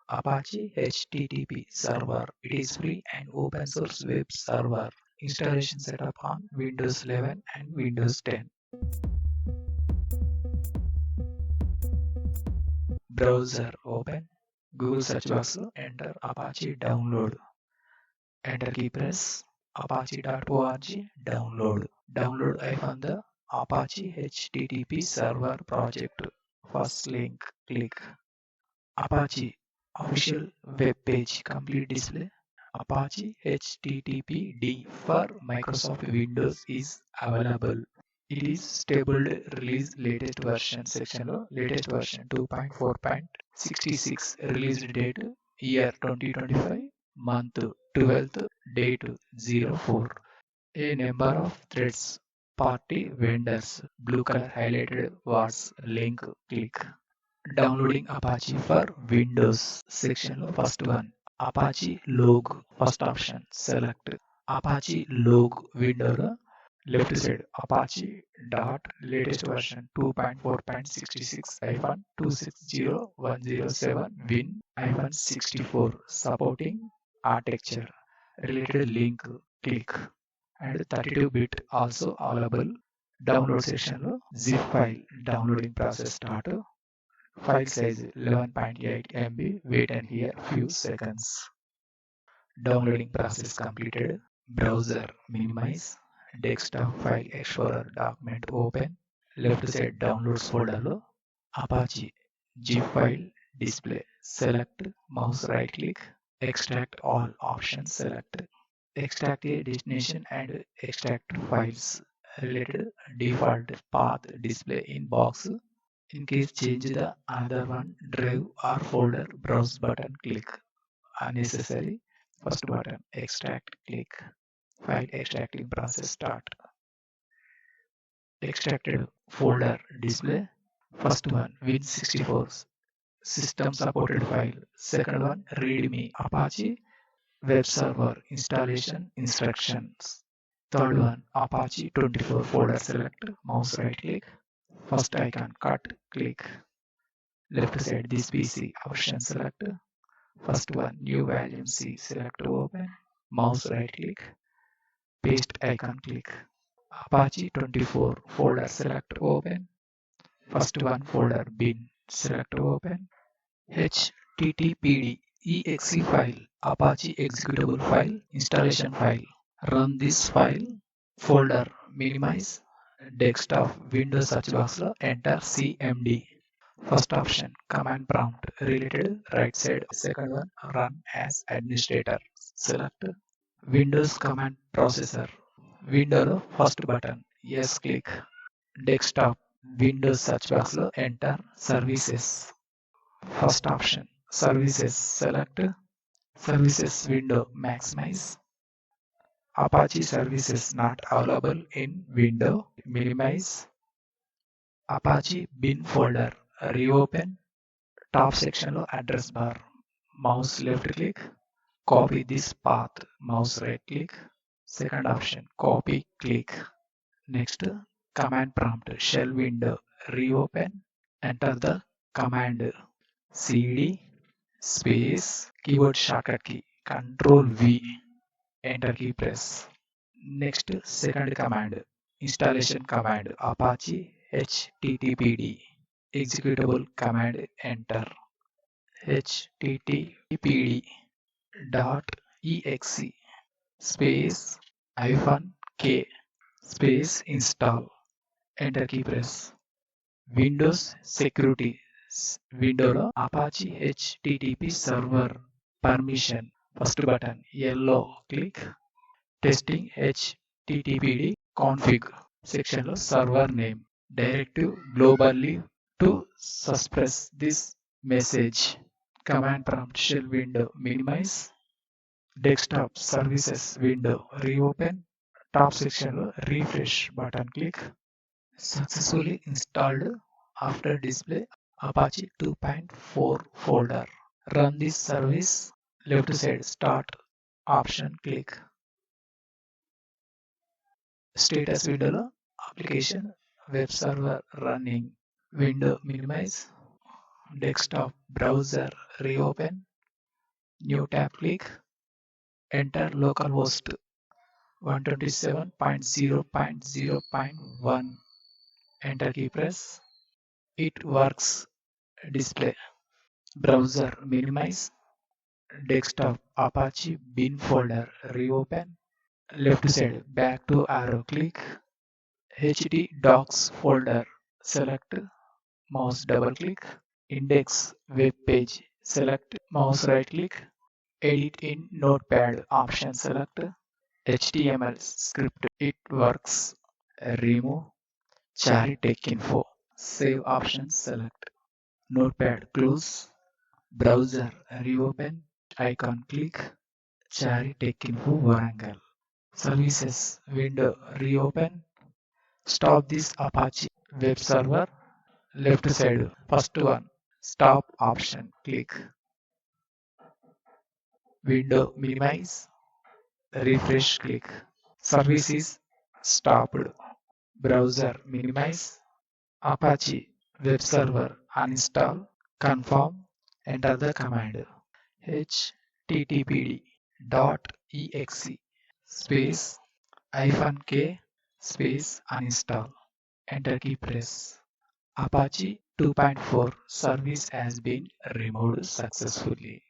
Apache HTTP server. It is free and open source web server. Installation setup on Windows 11 and Windows 10. Browser open. Google search box enter Apache download. Enter key press apache.org download. Download icon the Apache HTTP server project. First link click. Apache official web page complete display. Apache HTTPD for Microsoft Windows is available. It is stable release latest version section lo latest version 2.4.66 release date year 2025 month 12th date 04. A number of threads party vendors blue color highlighted was link click. Downloading Apache for Windows section lo first one Apache log first option select Apache log window lo left side Apache dot latest version 2.4.66 260.107 win 64 supporting architecture related link click and 32-bit also available. Download section lo zip file downloading process start. File size 11.8 MB. Wait and here few seconds. Downloading process completed. Browser minimize. Desktop file explorer document open. Left side downloads folder lo Apache zip file display. Select mouse right click. Extract all options select. Extract a destination and extract files related default path display in box. In case change the another one drive or folder browse button click. Unnecessary first button extract click. File extracting process start. Extracted folder display. First one Win64 system supported file. Second one readme Apache web server installation instructions. Third one Apache 24 folder select mouse right click. First icon cut click. Left side this PC option select. First one new volume C select open. Mouse right click. Paste icon click. Apache 24 folder select open. First one folder bin select open. HTTPD exe file Apache executable file installation file. Run this file folder minimize desktop Windows search box lo enter CMD. First option command prompt related right side. Second one run as administrator. Select Windows command processor. Window lo first button yes click. Desktop Windows search box lo enter services. First option services select. Services window maximize. Apache services not available in window minimize. Apache bin folder reopen. Top section lo address bar. Mouse left click. Copy this path. Mouse right click. Second option copy click. Next command prompt shell window reopen. Enter the command cd space keyboard shortcut key control V. Enter key press. Next second command installation command Apache HTTPD executable command enter httpd dot exe space -k space install. Enter key press. Windows security window lo Apache HTTP server permission first button yellow click. Testing HTTPD config section lo server name directive globally to suppress this message. Command prompt shell window minimize. Desktop services window reopen. Top section lo refresh button click. Successfully installed after display Apache 2.4 folder. Run this service. Left side start option click. Status window lo application web server running. Window minimize. Desktop browser reopen. New tab click. Enter localhost 127.0.0.1. Enter key press. It works. Display. Browser minimize. Desktop Apache bin folder reopen. Left side back to arrow click. HD docs folder select. Mouse double click. Index web page select. Mouse right click. Edit in notepad option select. HTML script it works. Remove. Chari tech info. Save option select. Notepad close. Browser reopen. Icon click. Chari tech info Varangal. Services window reopen. Stop this Apache web server. Left side first one. Stop option click. Window minimize. Refresh click. Service is stopped. Browser minimize. Apache web server uninstall. Confirm. Enter the command httpd.exe space -k space uninstall. Enter key press. Apache 2.4 service has been removed successfully.